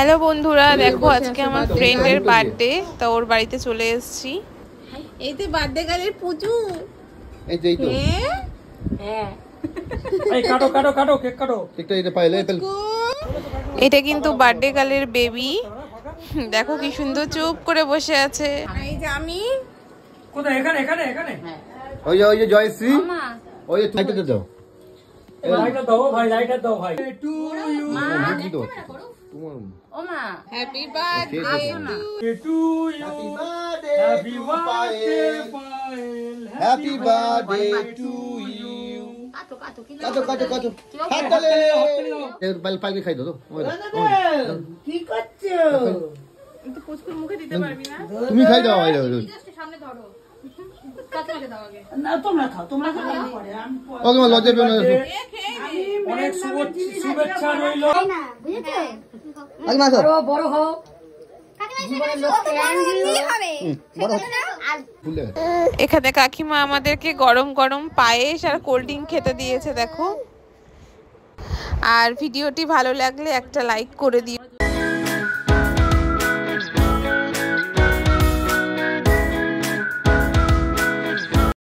Hello বন্ধুরা, দেখো আজকে আমার ফ্রেন্ডের বার্থডে, তো ওর বাড়িতে চলে এসেছি। এই তো বার্থডে গার্লের পুজু। এই যে এই তো হ্যাঁ এই কাটো কাটো কাটো কেক কাটো কেকটা এটা পাইলে এটা কিন্তু বার্থডে গার্লের বেবি। দেখো কি সুন্দর চুপ করে বসে আছে। এই যে আমি কোথায়? এখানে এখানে এখানে ওই যে জয়শ্রী, ওই যে লাইটটা দাও, লাইটটা দাও ভাই, লাইটটা দাও ভাই। টু ইউ কি দাও তোমার ও মা, happy birthday to you, happy birthday Payel, happy birthday to you. কাটো কাটো কাটো হাত তালে এর পাইলে খাই দাও। কি করছো? একটু পুচকুর মুখে দিতে পারবি না? তুমি খাই দাও। সামনে ধরো, কাকে দাও আগে। না তোমরা খাও, তোমরা খাও পরে আমি ও তোমার লজ্জা পেও না। অনেক শুভেচ্ছা রইল। না বুঝেছো? আগে মাসো বড় হও। এখানে কাকিমা আমাদেরকে গরম গরম পায়েস আর কোল্ড ড্রিঙ্ক খেতে দিয়েছে দেখো। আর ভিডিওটি ভালো লাগলে একটা লাইক করে দিও।